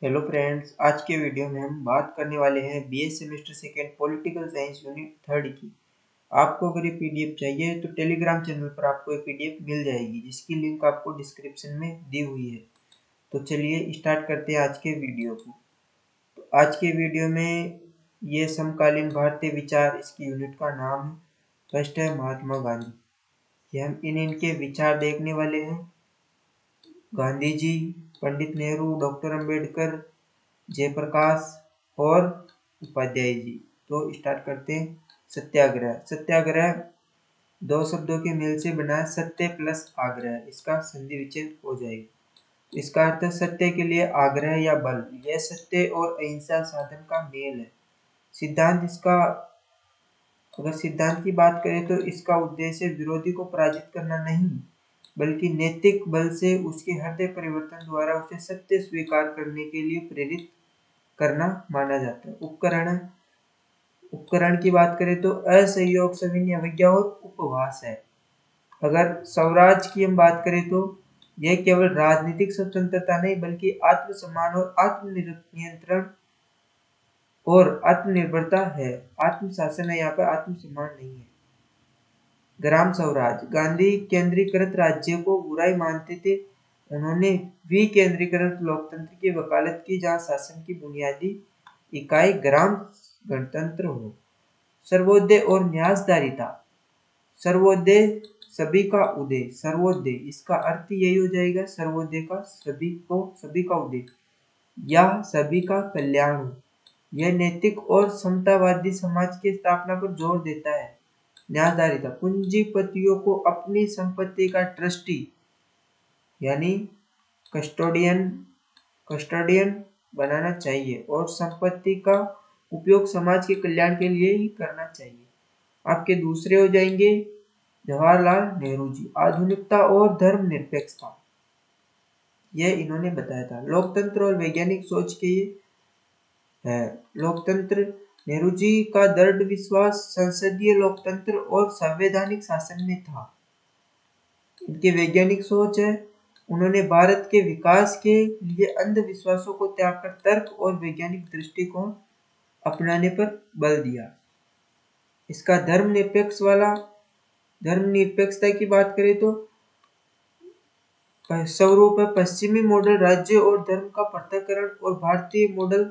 Hello friends, आज के video में हम बात करने वाले हैं BA semester second political science unit third की। आपको अगर ये पीडीएफ चाहिए तो टेलीग्राम चैनल पर आपको ये पीडीएफ मिल जाएगी, जिसकी लिंक आपको डिस्क्रिप्शन में दी हुई है। तो चलिए स्टार्ट करते हैं आज के वीडियो को। तो आज के वीडियो में ये समकालीन भारतीय विचार, इसकी यूनिट का नाम है। फर्स्ट है महात्मा गांधी। ये हम इनके विचार देखने वाले हैं। गांधी जी, पंडित नेहरू, डॉक्टर अंबेडकर, जयप्रकाश और उपाध्याय जी। तो स्टार्ट करते हैं। सत्याग्रह। सत्याग्रह दो शब्दों के मेल से बना है, सत्य प्लस आग्रह। इसका संधि विच्छेद हो जाएगा। इसका अर्थ है सत्य के लिए आग्रह या बल। यह सत्य और अहिंसा साधन का मेल है। सिद्धांत इसका, अगर सिद्धांत की बात करें तो इसका उद्देश्य विरोधी को पराजित करना नहीं, बल्कि नैतिक बल से उसके हृदय परिवर्तन द्वारा उसे सत्य स्वीकार करने के लिए प्रेरित करना माना जाता है। उपकरण। उपकरण की बात करें तो असहयोग, सविनय, अवज्ञा और उपवास है। अगर स्वराज की हम बात करें तो यह केवल राजनीतिक स्वतंत्रता नहीं, बल्कि आत्मसम्मान और आत्मनियंत्रण और आत्मनिर्भरता है। आत्मशासन है, यहाँ पर आत्मसम्मान नहीं है। ग्राम स्वराज। गांधी केंद्रीकृत राज्य को बुराई मानते थे। उन्होंने विकेंद्रीकृत लोकतंत्र की वकालत की, जहाँ शासन की बुनियादी इकाई ग्राम गणतंत्र हो। सर्वोदय और न्यासधारिता। सर्वोदय सभी का उदय। सर्वोदय इसका अर्थ यही हो जाएगा, सर्वोदय का सभी को, सभी का उदय या सभी का कल्याण हो। यह नैतिक और समतावादी समाज की स्थापना पर जोर देता है। न्यासधारिता। पूंजीपतियों को अपनी संपत्ति का ट्रस्टी यानी कस्टोडियन बनाना चाहिए और संपत्ति का उपयोग समाज के कल्याण के लिए ही करना चाहिए। आपके दूसरे हो जाएंगे जवाहरलाल नेहरू जी। आधुनिकता और धर्मनिरपेक्षता, यह इन्होंने बताया था। लोकतंत्र और वैज्ञानिक सोच के ये है। लोकतंत्र। नेहरू जी का दृढ़ विश्वास संसदीय लोकतंत्र और संवैधानिक शासन में था। इनकी वैज्ञानिक सोच है, उन्होंने भारत के विकास के लिए अंधविश्वासों को त्याग कर तर्क और वैज्ञानिक दृष्टिकोण अपनाने पर बल दिया। इसका धर्मनिरपेक्ष वाला, धर्मनिरपेक्षता की बात करें तो स्वरूप है पश्चिमी मॉडल राज्य और धर्म का पृथक्करण और भारतीय मॉडल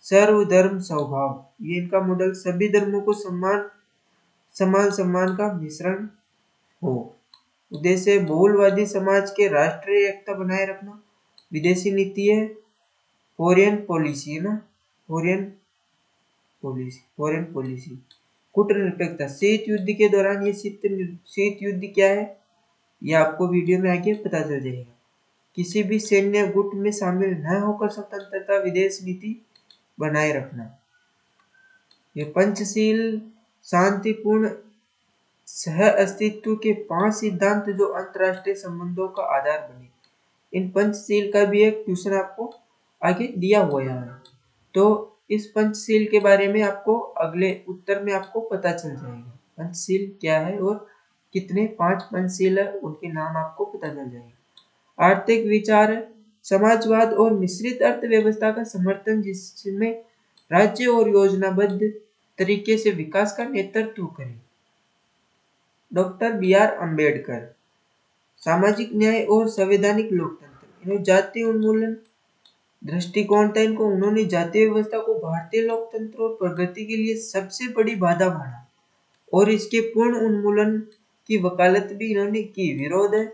सर्वधर्म स्वभाव। ये इनका मॉडल सभी धर्मों को समान सम्मान का मिश्रण हो। उद्देश्य बहुलवादी समाज के राष्ट्रीय एकता बनाए रखना। विदेशी नीति है फॉरेन पॉलिसी, है ना, फॉरेन पॉलिसी। कूटनिरपेक्षता। शीत युद्ध के दौरान ये शीत युद्ध क्या है, ये आपको वीडियो में आगे पता चल जाएगा। किसी भी सैन्य गुट में शामिल न होकर स्वतंत्रता विदेश नीति बनाए रखना। ये पंचशील। शांतिपूर्ण सह अस्तित्व के 5 सिद्धांत जो अंतरराष्ट्रीय संबंधों का आधार बने। इन पंचशील का भी एक ट्यूशन आपको आगे दिया हुआ है, तो इस पंचशील के बारे में आपको अगले उत्तर में आपको पता चल जाएगा पंचशील क्या है और कितने 5 पंचशील है, उनके नाम आपको पता चल जाएगा। आर्थिक विचार है समाजवाद और मिश्रित अर्थव्यवस्था का समर्थन, जिसमें राज्य और योजनाबद्ध तरीके से विकास का नेतृत्व करें। Doctor B R. अंबेडकर। सामाजिक न्याय और संवैधानिक लोकतंत्र। इन्होंने जातीय उन्मूलन दृष्टिकोण था इनको। उन्होंने जातीय व्यवस्था को भारतीय लोकतंत्र और प्रगति के लिए सबसे बड़ी बाधा माना और इसके पूर्ण उन्मूलन की वकालत भी इन्होंने की। विरोध है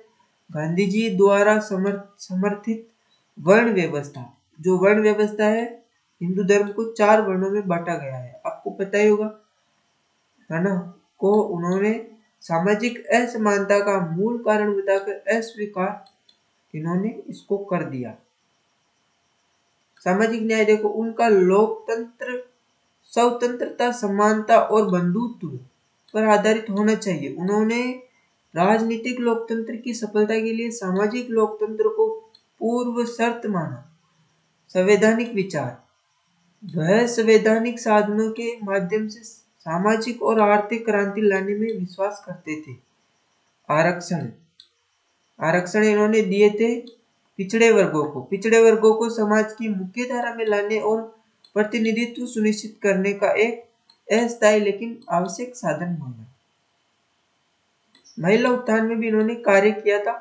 गांधी जी द्वारा समर्थित वर्ण व्यवस्था। जो वर्ण व्यवस्था है, हिंदू धर्म को 4 वर्णों में बांटा गया है, आपको पता ही होगा, है ना, को उन्होंने सामाजिक असमानता का मूल कारण बताकर अस्वीकार इन्होंने इसको कर दिया। सामाजिक न्याय देखो, उनका लोकतंत्र स्वतंत्रता, समानता और बंधुत्व पर आधारित होना चाहिए। उन्होंने राजनीतिक लोकतंत्र की सफलता के लिए सामाजिक लोकतंत्र को पूर्व शर्त माना। संवैधानिक विचार। वह संवैधानिक साधनों के माध्यम से सामाजिक और आर्थिक क्रांति लाने में विश्वास करते थे। आरक्षण। आरक्षण इन्होंने दिए थे पिछड़े वर्गों को समाज की मुख्य धारा में लाने और प्रतिनिधित्व सुनिश्चित करने का एक अस्थायी लेकिन आवश्यक साधन माना। महिला उत्थान में भी इन्होंने कार्य किया था।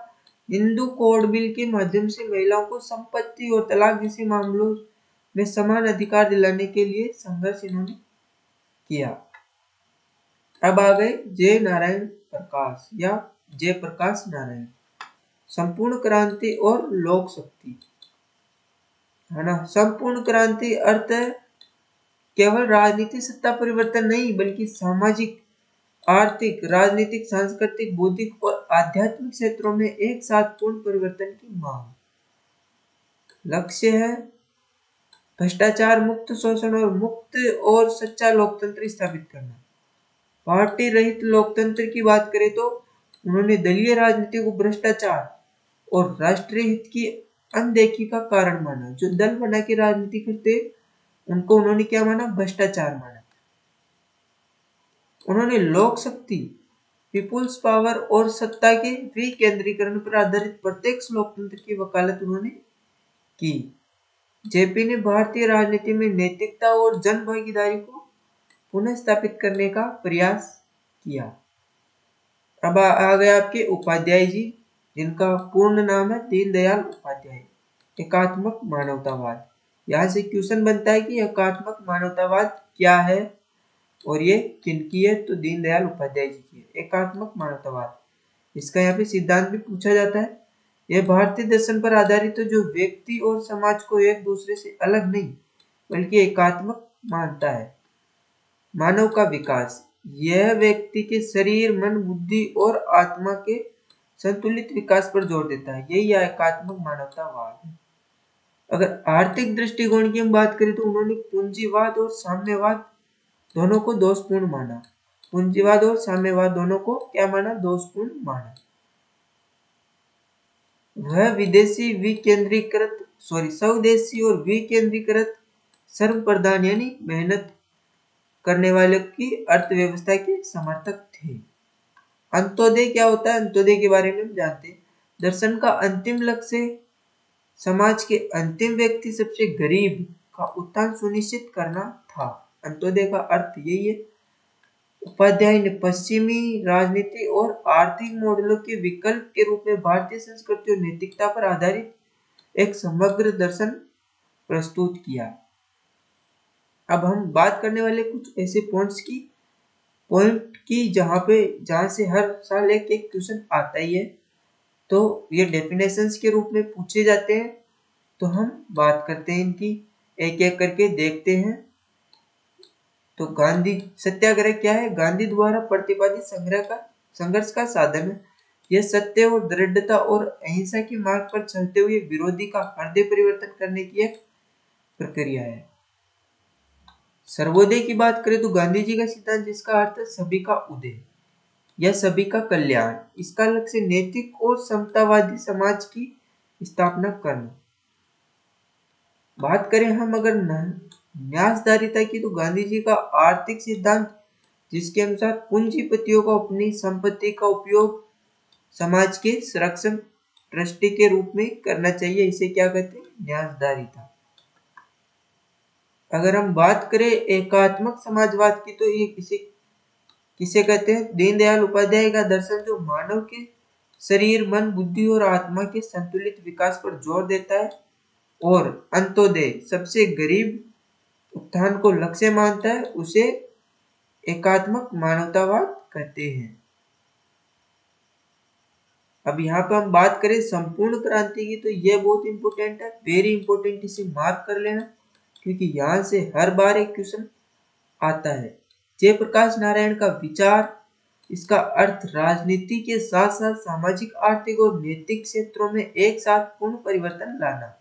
हिंदू कोड बिल के माध्यम से महिलाओं को संपत्ति और तलाक जैसे मामलों में समान अधिकार दिलाने के लिए संघर्ष इन्होंने किया। अब आ गए जय नारायण प्रकाश या जयप्रकाश नारायण। संपूर्ण क्रांति और लोक शक्ति, है ना। संपूर्ण क्रांति अर्थ केवल राजनीतिक सत्ता परिवर्तन नहीं बल्कि सामाजिक, आर्थिक, राजनीतिक, सांस्कृतिक, बौद्धिक और आध्यात्मिक क्षेत्रों में एक साथ पूर्ण परिवर्तन की मांग। लक्ष्य है भ्रष्टाचार मुक्त, शोषण और मुक्त और सच्चा लोकतंत्र स्थापित करना। पार्टी रहित लोकतंत्र की बात करें तो उन्होंने दलीय राजनीति को भ्रष्टाचार और राष्ट्रीय हित की अनदेखी का कारण माना। जो दल बना के राजनीति करते उनको उन्होंने क्या माना? भ्रष्टाचार माना। उन्होंने लोक शक्ति, पीपुल्स पावर और सत्ता के विकेंद्रीकरण पर आधारित प्रत्यक्ष लोकतंत्र की वकालत उन्होंने की। जेपी ने भारतीय राजनीति में नैतिकता और जन भागीदारी को पुनः स्थापित करने का प्रयास किया। अब आ गए आपके उपाध्याय जी, जिनका पूर्ण नाम है दीनदयाल उपाध्याय। एकात्मक मानवतावाद, यहाँ से क्वेश्चन बनता है कि एकात्मक मानवतावाद क्या है और ये किनकी है? तो दीनदयाल उपाध्याय जी की है एकात्मक मानवतावाद। इसका यहाँ पे सिद्धांत भी पूछा जाता है। यह भारतीय दर्शन पर आधारित है जो व्यक्ति और समाज को एक दूसरे से अलग नहीं बल्कि एकात्मक मानता है। मानव का विकास, यह व्यक्ति के शरीर, मन, बुद्धि और आत्मा के संतुलित विकास पर जोर देता है। यही एकात्मक मानवतावाद है। अगर आर्थिक दृष्टिकोण की हम बात करें तो उन्होंने पूंजीवाद और साम्यवाद दोनों को दोषपूर्ण माना। पूंजीवाद और साम्यवाद दोनों को क्या माना? दोषपूर्ण माना। वह स्वदेशी और विकेंद्रीकृत सर्व प्रधान यानी मेहनत करने वाले की अर्थव्यवस्था के समर्थक थे। अंत्योदय क्या होता है? अंत्योदय के बारे में हम जानते हैं। दर्शन का अंतिम लक्ष्य समाज के अंतिम व्यक्ति, सबसे गरीब का उत्थान सुनिश्चित करना था। अंत्योदय का अर्थ यही है। उपाध्याय ने पश्चिमी राजनीति और आर्थिक मॉडलों के विकल्प के रूप में भारतीय संस्कृति और नैतिकता पर आधारित एक समग्र दर्शन प्रस्तुत किया। अब हम बात करने वाले कुछ ऐसे पॉइंट की जहां से हर साल एक क्वेश्चन आता ही है, तो ये डेफिनेशंस के रूप में पूछे जाते हैं। तो हम बात करते हैं इनकी, एक एक करके देखते हैं। तो गांधी सत्याग्रह क्या है? गांधी द्वारा प्रतिपादित संघर्ष का साधन है। यह सत्य और दृढ़ता और अहिंसा की मार्ग पर चलते हुए विरोधी का हृदय परिवर्तन करने की एक प्रक्रिया है। सर्वोदय की बात करें तो गांधी जी का सिद्धांत, जिसका अर्थ है सभी का उदय या सभी का कल्याण। इसका लक्ष्य नैतिक और समतावादी समाज की स्थापना करना। बात करें हम अगर न्यासधारिता की, तो गांधी जी का आर्थिक सिद्धांत, जिसके अनुसार पूंजीपतियों को अपनी संपत्ति का उपयोग समाज के संरक्षण ट्रस्टी के रूप में करना चाहिए, इसे क्या कहते हैं? न्यासधारिता। अगर हम बात करें एकात्मक समाजवाद की, तो ये किसे कहते हैं? दीनदयाल उपाध्याय का दर्शन जो मानव के शरीर, मन, बुद्धि और आत्मा के संतुलित विकास पर जोर देता है और अंत्योदय, सबसे गरीब उत्थान को लक्ष्य मानता है, उसे एकात्मक मानवतावाद कहते हैं। अब यहाँ पे हम बात करें संपूर्ण क्रांति की, तो यह बहुत इंपॉर्टेंट है, वेरी इंपॉर्टेंट, इसे मार्क कर लेना क्योंकि यहाँ से हर बार एक क्वेश्चन आता है। जयप्रकाश नारायण का विचार, इसका अर्थ राजनीति के साथ साथ सामाजिक, आर्थिक और नैतिक क्षेत्रों में एक साथ पूर्ण परिवर्तन लाना।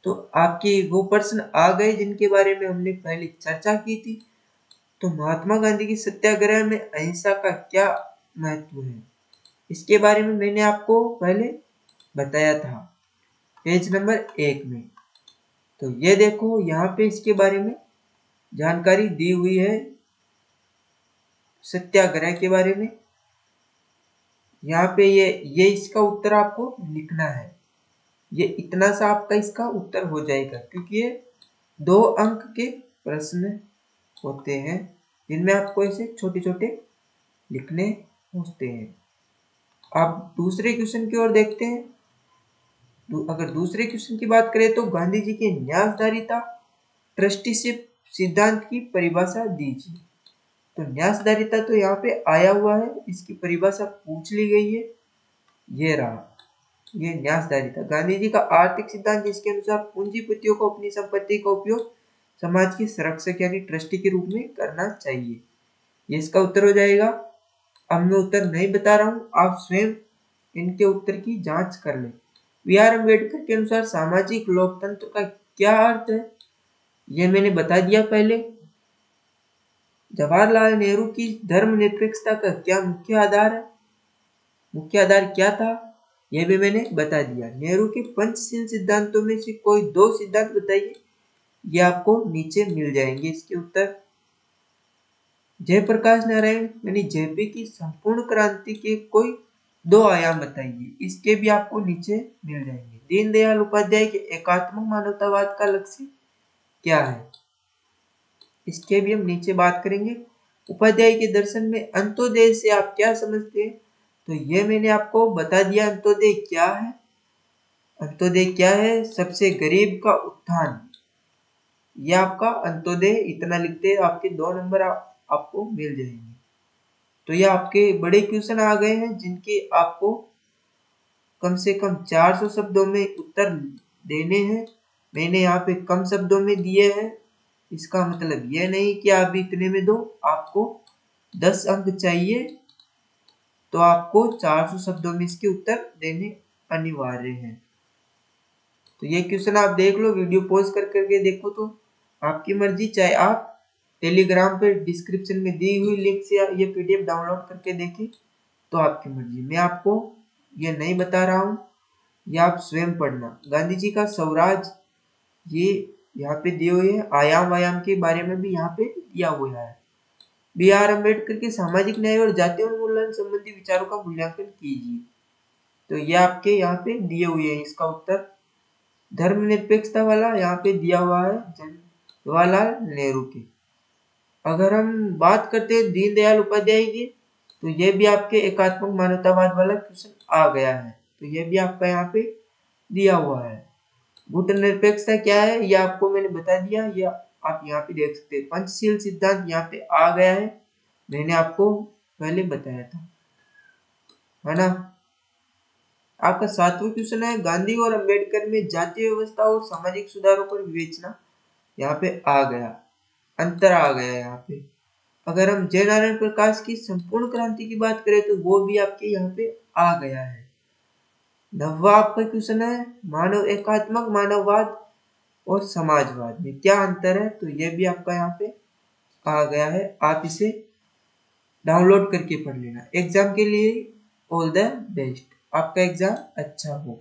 तो आपके वो प्रश्न आ गए जिनके बारे में हमने पहले चर्चा की थी। तो महात्मा गांधी की सत्याग्रह में अहिंसा का क्या महत्व है, इसके बारे में मैंने आपको पहले बताया था पेज नंबर 1 में। तो ये देखो यहाँ पे इसके बारे में जानकारी दी हुई है सत्याग्रह के बारे में। यहाँ पे ये इसका उत्तर आपको लिखना है। ये इतना सा आपका इसका उत्तर हो जाएगा, क्योंकि ये 2 अंक के प्रश्न होते हैं जिनमें आपको ऐसे छोटे छोटे लिखने होते हैं। आप दूसरे क्वेश्चन की ओर देखते हैं। अगर दूसरे क्वेश्चन की बात करें तो गांधी जी के न्यासधारिता ट्रस्टीशिप सिद्धांत की परिभाषा दीजिए। तो न्यासधारिता तो यहाँ पे आया हुआ है, इसकी परिभाषा पूछ ली गई है, ये रहा। ये न्यासधारिता गांधी जी का आर्थिक सिद्धांत, जिसके अनुसार पूंजीपतियों को अपनी संपत्ति का उपयोग समाज की संरक्षक यानी ट्रस्टी के रूप में करना चाहिए। ये इसका उत्तर हो जाएगा। अब मैं उत्तर नहीं बता रहा हूँ, आप स्वयं इनके उत्तर की जांच कर लें। बी आर अम्बेडकर के अनुसार सामाजिक लोकतंत्र का क्या अर्थ है, ये मैंने बता दिया पहले। जवाहरलाल नेहरू की धर्मनिरपेक्षता का क्या मुख्य आधार है, मुख्य आधार क्या था, यह भी मैंने बता दिया। नेहरू के पंचशील सिद्धांतों में से कोई 2 सिद्धांत बताइए, ये आपको नीचे मिल जाएंगे इसके उत्तर। जयप्रकाश नारायण यानी जेपी की संपूर्ण क्रांति के कोई 2 आयाम बताइए, इसके भी आपको नीचे मिल जाएंगे। दीनदयाल उपाध्याय के एकात्मक मानवतावाद का लक्ष्य क्या है, इसके भी हम नीचे बात करेंगे। उपाध्याय के दर्शन में अंत्योदय से आप क्या समझते हैं, तो ये मैंने आपको बता दिया। अंत्योदय क्या है, अंत्योदय क्या है, सबसे गरीब का उत्थान। ये आपका अंत्योदय, इतना लिखते हैं, आपके 2 नंबर आपको मिल जाएंगे। तो ये आपके बड़े क्वेश्चन आ गए हैं, जिनके आपको कम से कम 400 शब्दों में उत्तर देने हैं। मैंने यहाँ पे कम शब्दों में दिए हैं, इसका मतलब यह नहीं कि आप इतने में दो, आपको 10 अंक चाहिए, तो आपको 400 शब्दों में इसके उत्तर देने अनिवार्य हैं। तो ये क्वेश्चन आप देख लो, वीडियो पॉज कर करके देखो, तो आपकी मर्जी, चाहे आप टेलीग्राम पे डिस्क्रिप्शन में दी हुई लिंक से ये पीडीएफ डाउनलोड करके देखें, तो आपकी मर्जी। मैं आपको ये नहीं बता रहा हूँ, ये आप स्वयं पढ़ना। गांधी जी का स्वराज, ये यहाँ पे दिए हुए हैं, आयाम के बारे में भी यहाँ पे दिया हुआ है। बी आर अम्बेडकर के सामाजिक न्याय और जातीय उन्मूलन संबंधी विचारों का मूल्यांकन कीजिए। तो ये आपके यहाँ पे दिए हुए हैं, इसका उत्तर धर्मनिरपेक्षता वाला यहाँ पे दिया हुआ है जवाहरलाल नेहरू के। अगर हम बात करते हैं दीनदयाल उपाध्याय की, तो ये भी आपके एकात्मक मानवतावाद वाला क्वेश्चन आ गया है, तो ये भी आपका यहाँ पे दिया हुआ है। गुट निरपेक्षता क्या है, ये आपको मैंने बता दिया, ये आप यहाँ पे देख सकते हैं। पंचशील सिद्धांत यहाँ पे आ गया है, मैंने आपको पहले बताया था, है ना। आपका 7वां क्वेश्चन है, गांधी और अंबेडकर में जातीय व्यवस्था और सामाजिक सुधारों पर विवेचना, यहाँ पे आ गया, अंतर आ गया यहाँ पे। अगर हम जय नारायण प्रकाश की संपूर्ण क्रांति की बात करें, तो वो भी आपके यहाँ पे आ गया है। 9वां आपका क्वेश्चन है, मानव एकात्मक मानववाद और समाजवाद में क्या अंतर है, तो ये भी आपका यहाँ पे आ गया है। आप इसे डाउनलोड करके पढ़ लेना। एग्जाम के लिए ऑल द बेस्ट, आपका एग्जाम अच्छा हो।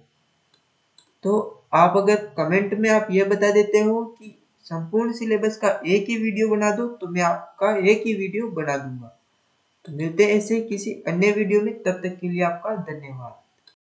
तो आप अगर कमेंट में आप ये बता देते हो कि संपूर्ण सिलेबस का एक ही वीडियो बना दो, तो मैं आपका एक ही वीडियो बना दूंगा। तो मिलते हैं ऐसे किसी अन्य वीडियो में, तब तक के लिए आपका धन्यवाद।